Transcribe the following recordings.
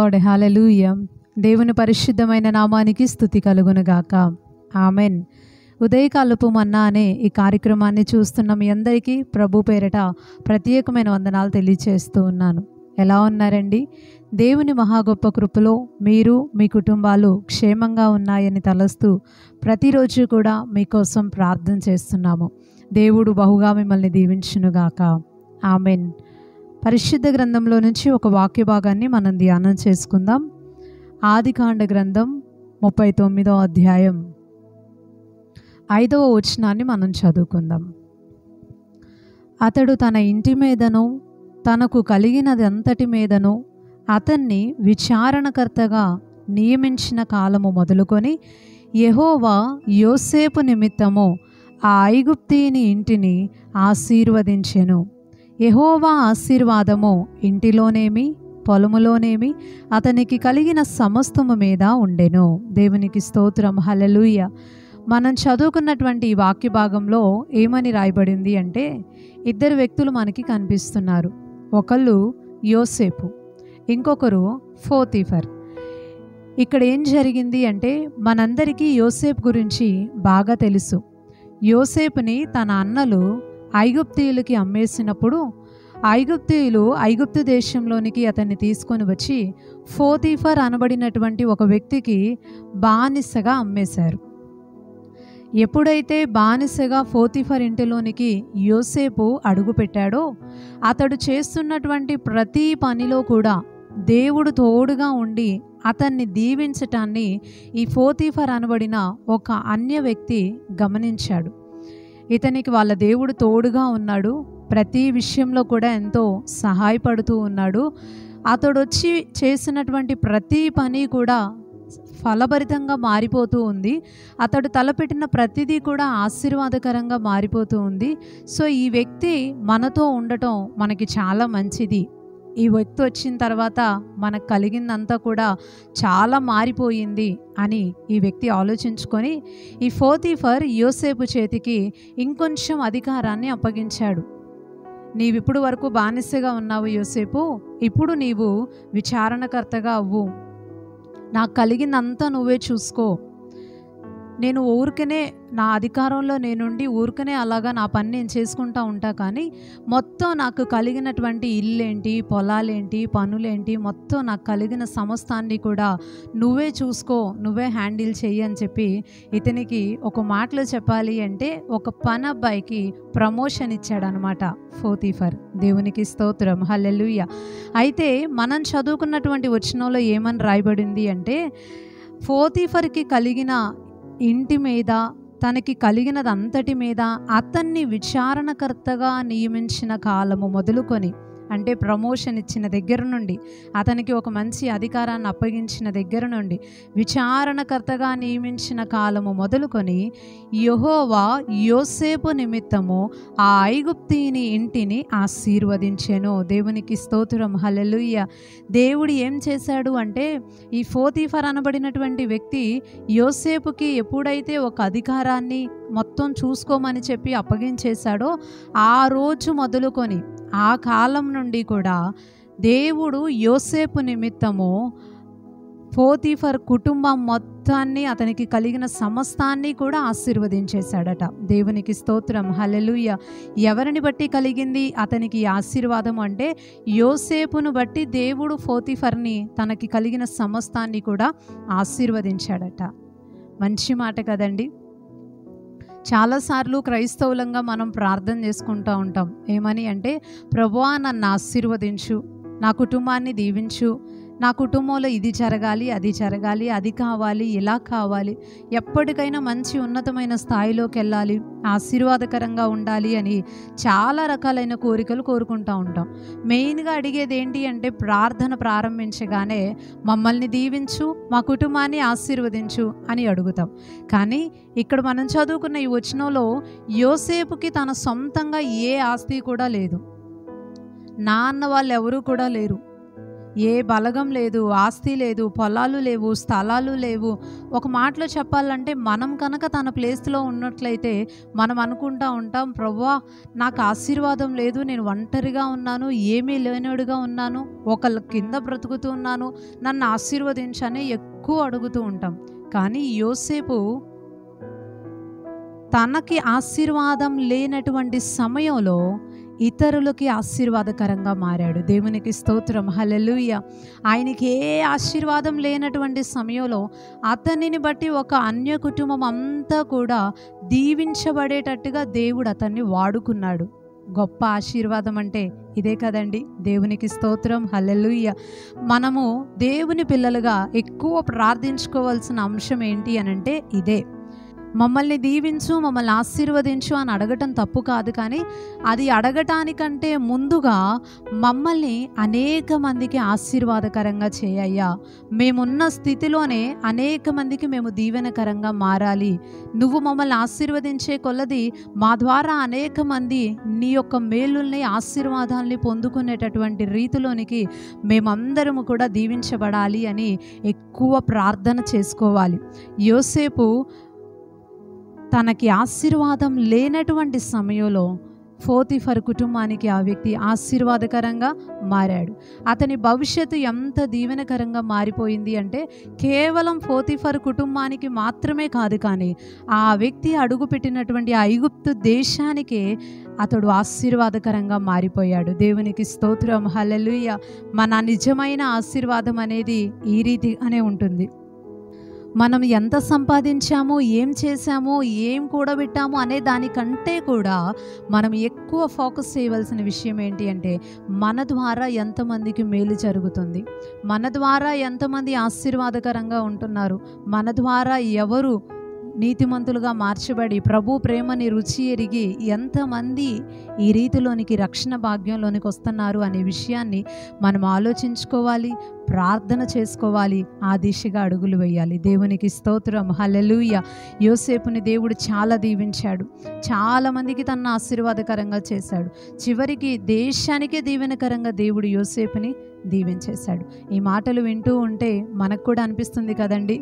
Lord, హల్లెలూయా. దేవుని పరిశుద్ధమైన నామానికి స్తుతి కలుగునుగాక. ఆమెన్. ఉదయకాలపు మన్నా అనే ఈ కార్యక్రమాన్ని చూస్తున్న మీ అందరికీ ప్రభు పేరిట ప్రత్యేకమైన వందనాలు తెలియచేస్తూ ఉన్నాను. ఎలా ఉన్నారండి? దేవుని మహా గొప్ప కృపలో మీరు మీ కుటుంబాలు క్షేమంగా ఉన్నాయని తలస్తూ ప్రతిరోజు కూడా మీకోసం ప్రార్థన చేస్తున్నాము. దేవుడు బహుగా మిమ్మల్ని దీవించునుగాక. ఆమెన్. పరిశుద్ధ గ్రంథంలో నుంచి ఒక వాక్య భాగాన్ని మనం ధ్యానం చేసుకుందాం. ఆదికాండ గ్రంథం 39వ అధ్యాయం 5వ వచనాన్ని మనం చదువుకుందాం. అతడు తన ఇంటి మీదను తనకు కలిగినదంతటి మీదను అతన్ని విచారణకర్తగా నియమించిన కాలము మొదలుకొని యెహోవా యోసేపు నిమిత్తము ఆ ఐగుప్తీయుని ఇంటిని ఆశీర్వదించెను. యెహోవా ఆశీర్వాదము ఇంటిలోనేమి పొలములోనేమి అతనికి కలిగిన సమస్తము మీద ఉండెను. దేవునికి స్తోత్రం, హల్లెలూయా. మనం చదువుకున్నటువంటి ఈ వాక్య భాగంలో ఏమని రాయబడింది అంటే, ఇద్దరు వ్యక్తులు మనకి కనిపిస్తున్నారు. ఒకళ్ళు యోసేపు, ఇంకొకరు పోతీఫర్. ఇక్కడ ఏం జరిగింది అంటే, మనందరికీ యోసేపు గురించి బాగా తెలుసు. యోసేపుని తన అన్నలు ఐగుప్తీయులకి అమ్మేసినప్పుడు ఐగుప్తీయులు ఐగుప్తు దేశంలోనికి అతన్ని తీసుకొని వచ్చి పోతీఫర్ అనబడినటువంటి ఒక వ్యక్తికి బానిసగా అమ్మేశారు. ఎప్పుడైతే బానిసగా పోతీఫర్ ఇంటిలోనికి యోసేపు అడుగుపెట్టాడో, అతడు చేస్తున్నటువంటి ప్రతి పనిలో కూడా దేవుడు తోడుగా ఉండి అతన్ని దీవించటాన్ని ఈ పోతీఫర్ అనబడిన ఒక అన్య వ్యక్తి గమనించాడు. ఇతనికి వాళ్ళ దేవుడు తోడుగా ఉన్నాడు, ప్రతి విషయంలో కూడా ఎంతో సహాయపడుతూ ఉన్నాడు. అతడు వచ్చి చేసినటువంటి ప్రతి పని కూడా ఫలభరితంగా మారిపోతూ ఉంది. అతడు తలపెట్టిన ప్రతిదీ కూడా ఆశీర్వాదకరంగా మారిపోతూ ఉంది. సో ఈ వ్యక్తి మనతో ఉండటం మనకి చాలా మంచిది. ఈ వ్యక్తి వచ్చిన తర్వాత మనకు కలిగిందంతా కూడా చాలా మారిపోయింది అని ఈ వ్యక్తి ఆలోచించుకొని ఈ పోతీఫర్ యోసేపు చేతికి ఇంకొంచెం అధికారాన్ని అప్పగించాడు. నీవిప్పుడు వరకు బానిసగా ఉన్నావు యోసేపు, ఇప్పుడు నీవు విచారణకర్తగా అవ్వు, నాకు కలిగిందంతా నువ్వే చూసుకో. నేను ఊరికనే నా అధికారంలో నేనుండి ఊరికనే అలాగా నా పని నేను చేసుకుంటూ ఉంటా, కానీ మొత్తం నాకు కలిగినటువంటి ఇల్లేంటి, పొలాలేంటి, పనులేంటి, మొత్తం నాకు కలిగిన సమస్తాన్ని కూడా నువ్వే చూసుకో, నువ్వే హ్యాండిల్ చెయ్యి అని చెప్పి ఇతనికి ఒక మాటలో చెప్పాలి అంటే ఒక పని అబ్బాయికి ప్రమోషన్ ఇచ్చాడనమాట పోతీఫర్. దేవునికి స్తోత్రం, హల్లెలూయా. అయితే మనం చదువుకున్నటువంటి వచనంలో ఏమని రాయబడింది అంటే, పోతీఫర్కి కలిగిన ఇంటి మీద తనకి కలిగినదంతటి మీద అతన్ని విచారణకర్తగా నియమించిన కాలము మొదలుకొని, అంటే ప్రమోషన్ ఇచ్చిన దగ్గర నుండి, అతనికి ఒక మంచి అధికారాన్ని అప్పగించిన దగ్గర నుండి, విచారణకర్తగా నియమించిన కాలము మొదలుకొని యెహోవా యోసేపు నిమిత్తము ఆ ఐగుప్తీయుని ఇంటిని ఆశీర్వదించెను. దేవునికి స్తోత్రం, హల్లెలూయా. దేవుడు ఏం చేశాడు అంటే, ఈ పోతీఫర్ అనబడినటువంటి వ్యక్తి యోసేపుకి ఎప్పుడైతే ఒక అధికారాన్ని మొత్తం చూసుకోమని చెప్పి అప్పగించేశాడో, ఆ రోజు మొదలుకొని ఆ కాలం నుండి కూడా దేవుడు యోసేపు నిమిత్తము పోతీఫర్ కుటుంబం మొత్తాన్ని, అతనికి కలిగిన సమస్తాన్ని కూడా ఆశీర్వదించేశాడట. దేవునికి స్తోత్రం, హల్లెలూయా. ఎవరిని బట్టి కలిగింది అతనికి ఆశీర్వాదం అంటే, యోసేపును బట్టి దేవుడు పోతీఫర్ని, తనకి కలిగిన సమస్తాన్ని కూడా ఆశీర్వదించాడట. మంచి మాట కదండి. చాలాసార్లు క్రైస్తవులంగా మనం ప్రార్థన చేసుకుంటూ ఉంటాం. ఏమని అంటే, ప్రభువా నన్ను ఆశీర్వదించు, నా కుటుంబాన్ని దీవించు, నా కుటుంబంలో ఇది జరగాలి, అది జరగాలి, అది కావాలి, ఇలా కావాలి, ఎప్పటికైనా మంచి ఉన్నతమైన స్థాయిలోకి వెళ్ళాలి, ఆశీర్వాదకరంగా ఉండాలి అని చాలా రకాలైన కోరికలు కోరుకుంటూ ఉంటాం. మెయిన్గా అడిగేది ఏంటి అంటే, ప్రార్థన ప్రారంభించగానే మమ్మల్ని దీవించు, మా కుటుంబాన్ని ఆశీర్వదించు అని అడుగుతాం. కానీ ఇక్కడ మనం చదువుకున్న ఈ వచనంలో యోసేపుకి తన సొంతంగా ఏ ఆస్తి కూడా లేదు, నాన్న వాళ్ళు ఎవరూ కూడా లేరు, ఏ బలగం లేదు, ఆస్తి లేదు, పొలాలు లేవు, స్థలాలు లేవు. ఒక మాటలో చెప్పాలంటే మనం కనుక తన ప్లేస్లో ఉన్నట్లయితే మనం అనుకుంటా ఉంటాం, ప్రభువా నాకు ఆశీర్వాదం లేదు, నేను ఒంటరిగా ఉన్నాను, ఏమీ లేనివాడిగా ఉన్నాను, ఒకళ్ళ కింద బ్రతుకుతూ ఉన్నాను, నన్ను ఆశీర్వదించని ఎక్కువ అడుగుతూ ఉంటాం. కానీ యోసేపు తనకి ఆశీర్వాదం లేనటువంటి సమయంలో ఇతరులకి ఆశీర్వాదకరంగా మారాడు. దేవునికి స్తోత్రం, హల్లెలూయా. ఆయనకి ఏ ఆశీర్వాదం లేనటువంటి సమయంలో అతనిని బట్టి ఒక అన్య కుటుంబం అంతా కూడా దీవించబడేటట్టుగా దేవుడు అతన్ని వాడుకున్నాడు. గొప్ప ఆశీర్వాదం అంటే ఇదే కదండి. దేవునికి స్తోత్రం, హల్లెలూయా. మనము దేవుని పిల్లలుగా ఎక్కువ ప్రార్థించుకోవాల్సిన అంశం ఏంటి అనంటే ఇదే. మమ్మల్ని దీవించు, మమ్మల్ని ఆశీర్వదించు అని అడగటం తప్పు కాదు, కానీ అది అడగటానికంటే ముందుగా మమ్మల్ని అనేక మందికి ఆశీర్వాదకరంగా చేయయ్యా, మేమున్న స్థితిలోనే అనేక మందికి మేము దీవెనకరంగా మారాలి, నువ్వు మమ్మల్ని ఆశీర్వదించే కొలది మా ద్వారా అనేక మంది నీ యొక్క మేలుల్ని, ఆశీర్వాదాలని పొందుకునేటటువంటి రీతిలోనికి మేమందరము కూడా దీవించబడాలి అని ఎక్కువ ప్రార్థన చేసుకోవాలి. యోసేపు తనకి ఆశీర్వాదం లేనటువంటి సమయంలో పోతీఫర్ కుటుంబానికి ఆ వ్యక్తి ఆశీర్వాదకరంగా మారాడు. అతని భవిష్యత్తు ఎంత దీవెనకరంగా మారిపోయింది అంటే కేవలం పోతీఫర్ కుటుంబానికి మాత్రమే కాదు, కానీ ఆ వ్యక్తి అడుగుపెట్టినటువంటి ఐగుప్తు దేశానికే అతడు ఆశీర్వాదకరంగా మారిపోయాడు. దేవునికి స్తోత్రం, హల్లెలూయా. మన నిజమైన ఆశీర్వాదం అనేది ఈ రీతిగానే ఉంటుంది. మనం ఎంత సంపాదించామో, ఏం చేశామో, ఏం కూడబెట్టామో అనే దానికంటే కూడా మనం ఎక్కువ ఫోకస్ చేయవలసిన విషయం ఏంటి అంటే మన ద్వారా ఎంతమందికి మేలు జరుగుతుంది, మన ద్వారా ఎంతమంది ఆశీర్వాదకరంగా ఉంటున్నారు, మన ద్వారా ఎవరు నీతిమంతులుగా మార్చబడి ప్రభు ప్రేమని రుచి ఎరిగి ఎంతమంది ఈ రీతిలోనికి రక్షణ భాగ్యంలోనికి వస్తున్నారు అనే విషయాన్ని మనం ఆలోచించుకోవాలి, ప్రార్థన చేసుకోవాలి, ఆ దిశగా అడుగులు వేయాలి. దేవునికి స్తోత్రం, హల్లెలూయా. యోసేపుని దేవుడు చాలా దీవించాడు, చాలామందికి తన ఆశీర్వాదకరంగా చేశాడు. చివరికి దేశానికే దీవెనకరంగా దేవుడు యోసేపుని దీవించేశాడు. ఈ మాటలు వింటూ ఉంటే మనకు కూడా అనిపిస్తుంది కదండి,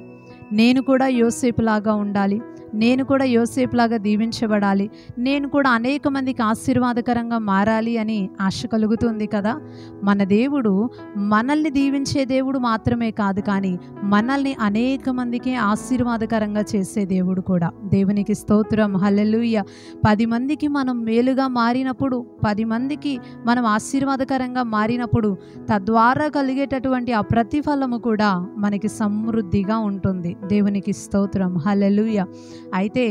నేను కూడా యోసేపులాగా ఉండాలి, నేను కూడా యోసేపులాగా దీవించబడాలి, నేను కూడా అనేక మందికి ఆశీర్వాదకరంగా మారాలి అని ఆశ కలుగుతుంది కదా. మన దేవుడు మనల్ని దీవించే దేవుడు మాత్రమే కాదు, కానీ మనల్ని అనేక మందికి ఆశీర్వాదకరంగా చేసే దేవుడు కూడా. దేవునికి స్తోత్రం, హల్లెలూయా. 10 మందికి మనం మేలుగా మారినప్పుడు, 10 మందికి మనం ఆశీర్వాదకరంగా మారినప్పుడు తద్వారా కలిగేటటువంటి ఆ ప్రతిఫలము కూడా మనకి సమృద్ధిగా ఉంటుంది. దేవునికి స్తోత్రం, హల్లెలూయా. అయితే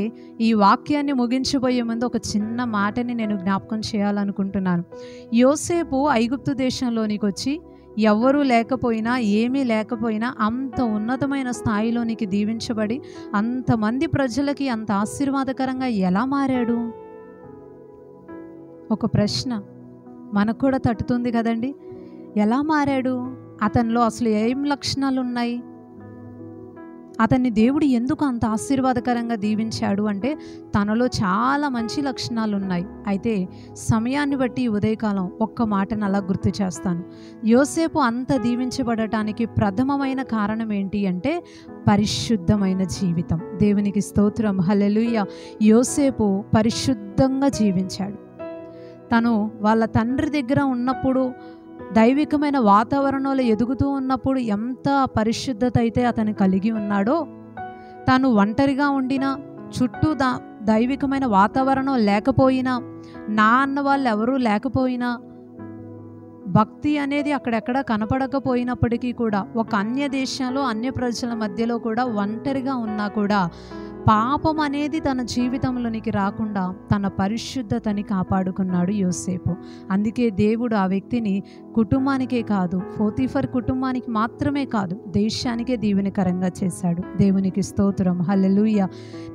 ఈ వాక్యాన్ని ముగించబోయే ముందు ఒక చిన్న మాటని నేను జ్ఞాపకం చేయాలనుకుంటున్నాను. యోసేపు ఐగుప్తు దేశంలోనికి వచ్చి ఎవరూ లేకపోయినా, ఏమీ లేకపోయినా అంత ఉన్నతమైన స్థాయిలోనికి దీవించబడి అంతమంది ప్రజలకి అంత ఆశీర్వాదకరంగా ఎలా మారాడు? ఒక ప్రశ్న మనకు కూడా తట్టుతుంది కదండి. ఎలా మారాడు? అతనిలో అసలు ఏం లక్షణాలు ఉన్నాయి? అతన్ని దేవుడు ఎందుకు అంత ఆశీర్వాదకరంగా దీవించాడు అంటే తనలో చాలా మంచి లక్షణాలు ఉన్నాయి. అయితే సమయాన్ని బట్టి ఉదయకాలం ఒక్క మాటను అలా గుర్తు చేస్తాను. యోసేపు అంత దీవించబడటానికి ప్రథమమైన కారణం ఏంటి అంటే పరిశుద్ధమైన జీవితం. దేవునికి స్తోత్రం, హల్లెలూయా. యోసేపు పరిశుద్ధంగా జీవించాడు. తను వాళ్ళ తండ్రి దగ్గర ఉన్నప్పుడు, దైవికమైన వాతావరణంలో ఎదుగుతూ ఉన్నప్పుడు ఎంత పరిశుద్ధత అయితే అతను కలిగి ఉన్నాడో, తను ఒంటరిగా ఉండినా, చుట్టూ దైవికమైన వాతావరణం లేకపోయినా, నా అన్న వాళ్ళు ఎవరూ లేకపోయినా, భక్తి అనేది అక్కడెక్కడ కనపడకపోయినప్పటికీ కూడా, ఒక అన్య దేశంలో అన్య ప్రజల మధ్యలో కూడా ఒంటరిగా ఉన్నా కూడా పాపం అనేది తన జీవితంలోనికి రాకుండా తన పరిశుద్ధతని కాపాడుకున్నాడు యోసేపు. అందుకే దేవుడు ఆ వ్యక్తిని కుటుంబానికే కాదు, పోతీఫర్ కుటుంబానికి మాత్రమే కాదు, దేశానికే దీవెనకరంగా చేశాడు. దేవునికి స్తోత్రం, హల్లెలూయా.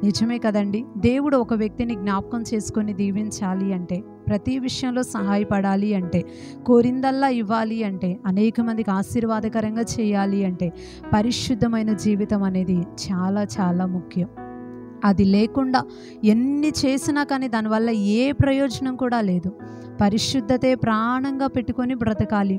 నిజమే కదండి. దేవుడు ఒక వ్యక్తిని జ్ఞాపకం చేసుకొని దీవించాలి అంటే, ప్రతి విషయంలో సహాయపడాలి అంటే, కోరిందల్లా ఇవ్వాలి అంటే, అనేక మందికి ఆశీర్వాదకరంగా చేయాలి అంటే పరిశుద్ధమైన జీవితం అనేది చాలా చాలా ముఖ్యం. అది లేకుండా ఎన్ని చేసినా కానీ దానివల్ల ఏ ప్రయోజనం కూడా లేదు. పరిశుద్ధతే ప్రాణంగా పెట్టుకొని బ్రతకాలి.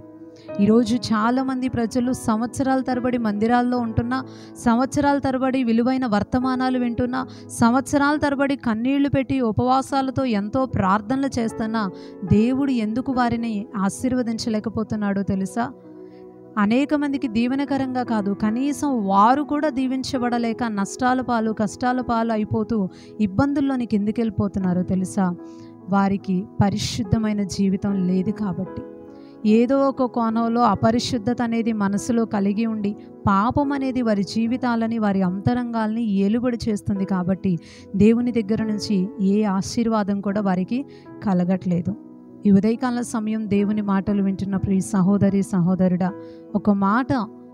ఈరోజు చాలామంది ప్రజలు సంవత్సరాల తరబడి మందిరాల్లో ఉంటున్నా, సంవత్సరాల తరబడి విలువైన వర్తమానాలు వింటున్నా, సంవత్సరాల తరబడి కన్నీళ్లు పెట్టి ఉపవాసాలతో ఎంతో ప్రార్థనలు చేస్తున్నా దేవుడు ఎందుకు వారిని ఆశీర్వదించలేకపోతున్నాడో తెలుసా? అనేక మందికి దీవెనకరంగా కాదు, కనీసం వారు కూడా దీవించబడలేక నష్టాల పాలు కష్టాల పాలు అయిపోతూ ఇబ్బందుల్లోనికి ఎందుకు వెళ్ళిపోతున్నారో తెలుసా? వారికి పరిశుద్ధమైన జీవితం లేదు కాబట్టి. ఏదో ఒక కోణంలో అపరిశుద్ధత అనేది మనసులో కలిగి ఉండి పాపం అనేది వారి జీవితాలని వారి అంతరంగాల్ని ఏలుబడి చేస్తుంది కాబట్టి దేవుని దగ్గర నుంచి ఏ ఆశీర్వాదం కూడా వారికి కలగట్లేదు. ఈ ఉదయకాల సమయం దేవుని మాటలు వింటున్న ప్రియ సహోదరి సహోదరుడా, ఒక మాట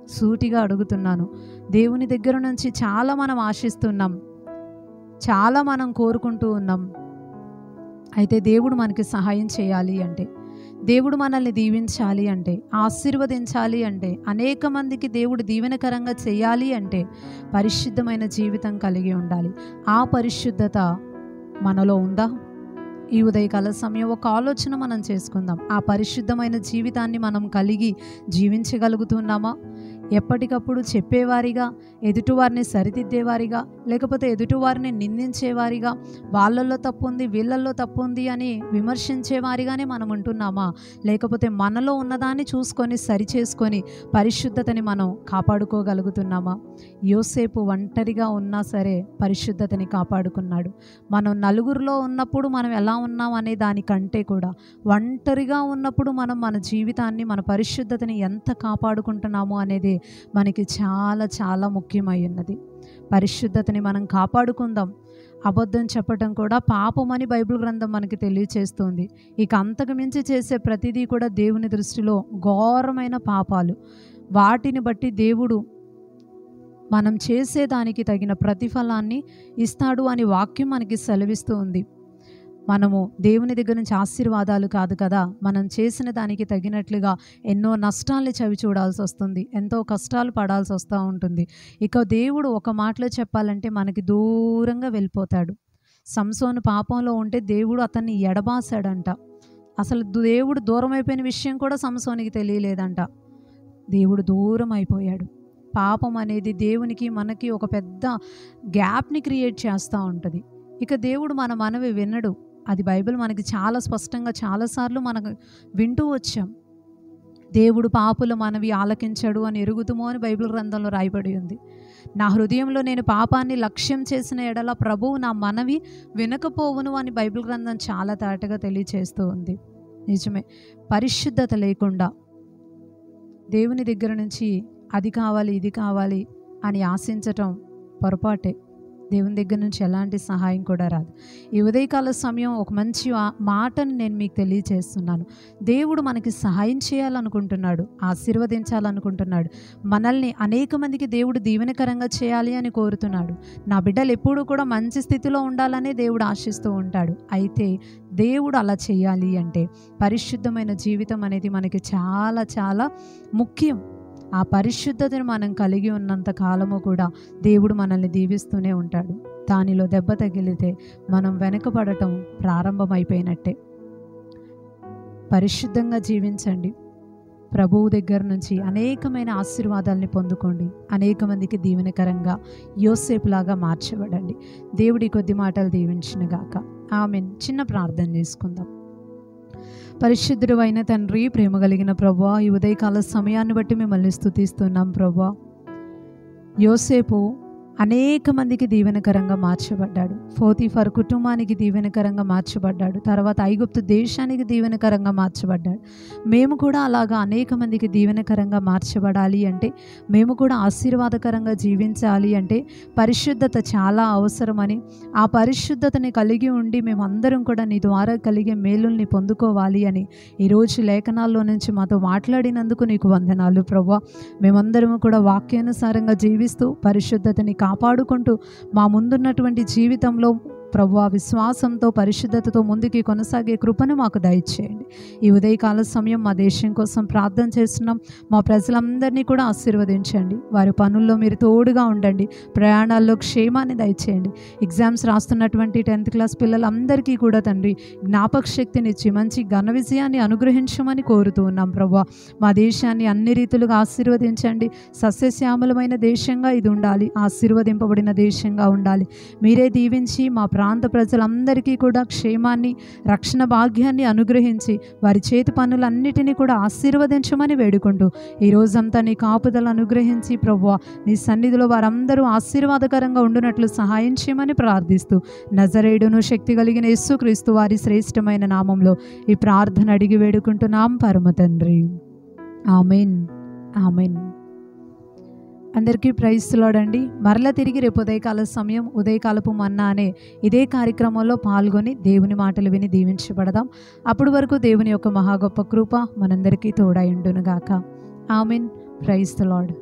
సూటిగా అడుగుతున్నాను. దేవుని దగ్గర నుంచి చాలా మనం ఆశిస్తున్నాం, చాలా మనం కోరుకుంటూ ఉన్నాం. అయితే దేవుడు మనకి సహాయం చేయాలి అంటే, దేవుడు మనల్ని దీవించాలి అంటే, ఆశీర్వదించాలి అంటే, అనేక మందికి దేవుడు దీవెనకరంగా చేయాలి అంటే పరిశుద్ధమైన జీవితం కలిగి ఉండాలి. ఆ పరిశుద్ధత మనలో ఉందా? ఈ ఉదయకాల సమయం ఒక ఆలోచన మనం చేసుకుందాం. ఆ పరిశుద్ధమైన జీవితాన్ని మనం కలిగి జీవించగలుగుతున్నామా? ఎప్పటికప్పుడు చెప్పేవారిగా, ఎదుటివారిని సరిదిద్దేవారిగా, లేకపోతే ఎదుటివారిని నిందించేవారిగా, వాళ్ళల్లో తప్పు ఉంది వీళ్ళల్లో తప్పు ఉంది అని విమర్శించేవారిగానే మనం ఉంటున్నామా? లేకపోతే మనలో ఉన్నదాన్ని చూసుకొని సరిచేసుకొని పరిశుద్ధతని మనం కాపాడుకోగలుగుతున్నామా? యోసేపు ఒంటరిగా ఉన్నా సరే పరిశుద్ధతని కాపాడుకున్నాడు. మనం నలుగురిలో ఉన్నప్పుడు మనం ఎలా ఉన్నాం అనే దానికంటే కూడా ఒంటరిగా ఉన్నప్పుడు మనం మన జీవితాన్ని, మన పరిశుద్ధతని ఎంత కాపాడుకుంటున్నాము అనేది మనకి చాలా చాలా ముఖ్యమై ఉన్నది. పరిశుద్ధతని మనం కాపాడుకుందాం. అబద్ధం చెప్పటం కూడా పాపమని బైబిల్ గ్రంథం మనకి తెలియచేస్తుంది. ఇక అంతకు మించి చేసే ప్రతిదీ కూడా దేవుని దృష్టిలో ఘోరమైన పాపాలు. వాటిని బట్టి దేవుడు మనం చేసేదానికి తగిన ప్రతిఫలాన్ని ఇస్తాడు అని వాక్యం మనకి సెలవిస్తూ ఉంది. మనము దేవుని దగ్గర నుంచి ఆశీర్వాదాలు కాదు కదా, మనం చేసిన దానికి తగినట్లుగా ఎన్నో నష్టాల్ని చవి చూడాల్సి వస్తుంది, ఎంతో కష్టాలు పడాల్సి వస్తూ ఉంటుంది. ఇక దేవుడు ఒక మాటలో చెప్పాలంటే మనకి దూరంగా వెళ్ళిపోతాడు. సంసోను పాపంలో ఉంటే దేవుడు అతన్ని ఎడబాసాడంట. అసలు దేవుడు దూరం అయిపోయిన విషయం కూడా సంసోనికి తెలియలేదంట. దేవుడు దూరం అయిపోయాడు. పాపం అనేది దేవునికి మనకి ఒక పెద్ద గ్యాప్ని క్రియేట్ చేస్తూ ఉంటుంది. ఇక దేవుడు మన మనవి వినడు. అది బైబిల్ మనకి చాలా స్పష్టంగా చాలాసార్లు మనకు వింటూ వచ్చాం. దేవుడు పాపుల మనవి ఆలకించడు అని ఎరుగుదుమో అని బైబిల్ గ్రంథంలో రాయబడి ఉంది. నా హృదయంలో నేను పాపాన్ని లక్ష్యం చేసిన ఎడల ప్రభువు నా మనవి వినకపోవును అని బైబిల్ గ్రంథం చాలా తాటగా తెలియచేస్తూ ఉంది. నిజమే, పరిశుద్ధత లేకుండా దేవుని దగ్గర నుంచి అది కావాలి ఇది కావాలి అని ఆశించటం పొరపాటే. దేవుని దగ్గర నుంచి ఎలాంటి సహాయం కూడా రాదు. ఈ ఉదయకాల సమయం ఒక మంచి మాటను నేను మీకు తెలియచేస్తున్నాను. దేవుడు మనకి సహాయం చేయాలనుకుంటున్నాడు, ఆశీర్వదించాలనుకుంటున్నాడు. మనల్ని అనేక మందికి దేవుడు దీవెనకరంగా చేయాలి అని కోరుతున్నాడు. నా బిడ్డలు ఎప్పుడూ కూడా మంచి స్థితిలో ఉండాలని దేవుడు ఆశిస్తూ ఉంటాడు. అయితే దేవుడు అలా చేయాలి అంటే పరిశుద్ధమైన జీవితం అనేది మనకి చాలా చాలా ముఖ్యం. ఆ పరిశుద్ధతను మనం కలిగి ఉన్నంత కాలము కూడా దేవుడు మనల్ని దీవిస్తూనే ఉంటాడు. దానిలో దెబ్బ తగిలితే మనం వెనకబడటం ప్రారంభమైపోయినట్టే. పరిశుద్ధంగా జీవించండి. ప్రభువు దగ్గర నుంచి అనేకమైన ఆశీర్వాదాలని పొందుకోండి. అనేక మందికి దీవెనకరంగా యోసేపులాగా మార్చబడండి. దేవుడి కొద్ది మాటలు దీవించునుగాక. ఆమేన్. చిన్న ప్రార్థన చేసుకుందాం. పరిశుద్ధుడు అయిన తండ్రి, ప్రేమ కలిగిన ప్రభువా, ఈ ఉదయకాల సమయాన్ని బట్టి మిమ్మల్ని స్తుతిస్తున్నాం ప్రభువా. యోసేపు అనేక మందికి దీవెనకరంగా మార్చబడ్డాడు. పోతీఫర్ కుటుంబానికి దీవెనకరంగా మార్చబడ్డాడు. తర్వాత ఐగుప్తు దేశానికి దీవెనకరంగా మార్చబడ్డాడు. మేము కూడా అలాగా అనేక మందికి దీవెనకరంగా మార్చబడాలి అంటే, మేము కూడా ఆశీర్వాదకరంగా జీవించాలి అంటే పరిశుద్ధత చాలా అవసరమని, ఆ పరిశుద్ధతని కలిగి ఉండి మేమందరం కూడా నీ ద్వారా కలిగే మేలుల్ని పొందుకోవాలి అని ఈరోజు లేఖనాల్లో నుంచి మాతో మాట్లాడినందుకు నీకు వందనాలు ప్రభువా. మేమందరము కూడా వాక్యానుసారంగా జీవిస్తూ పరిశుద్ధతని కాపాడుకుంటూ మా ముందున్నటువంటి జీవితంలో ప్రభువా విశ్వాసంతో పరిశుద్ధతతో ముందుకి కొనసాగే కృపను మాకు దయచేయండి. ఈ ఉదయకాల సమయం మా దేశం కోసం ప్రార్థన చేస్తున్నాం. మా ప్రజలందరినీ కూడా ఆశీర్వదించండి. వారి పనుల్లో మీరు తోడుగా ఉండండి. ప్రయాణాల్లో క్షేమాన్ని దయచేయండి. ఎగ్జామ్స్ రాస్తున్నటువంటి 10th క్లాస్ పిల్లలందరికీ కూడా తండ్రి జ్ఞాపక శక్తినిచ్చి మంచి ఘన విజయాన్ని అనుగ్రహించమని కోరుతూ ఉన్నాం. ప్రభువా మా దేశాన్ని అన్ని రీతులుగా ఆశీర్వదించండి. సస్యశ్యామలమైన దేశంగా ఇది ఉండాలి. ఆశీర్వదింపబడిన దేశంగా ఉండాలి. మీరే దీవించి మా ప్రాంత ప్రజలందరికీ కూడా క్షేమాన్ని, రక్షణ భాగ్యాన్ని అనుగ్రహించి వారి చేతి పనులన్నిటినీ కూడా ఆశీర్వదించమని వేడుకుంటూ ఈ రోజంతా నీ కాపుదలు అనుగ్రహించి ప్రభువా నీ సన్నిధిలో వారందరూ ఆశీర్వాదకరంగా ఉండునట్లు సహాయం చేయమని ప్రార్థిస్తూ నజరేయుడును శక్తి కలిగిన యేసుక్రీస్తు వారి శ్రేష్టమైన నామంలో ఈ ప్రార్థన అడిగి వేడుకుంటున్నాం పరమ తండ్రి. Amen, amen. అందరికీ ప్రైజ్ ది లార్డ్ అండి. మరలా తిరిగి రేపు ఉదయకాల సమయం ఉదయకాలపు మన్నా అనే ఇదే కార్యక్రమంలో పాల్గొని దేవుని మాటలు విని దీవించబడదాం. అప్పటి వరకు దేవుని యొక్క మహా గొప్ప కృప మనందరికీ తోడై ఉండును గాక. ఆమెన్. Praise the lord.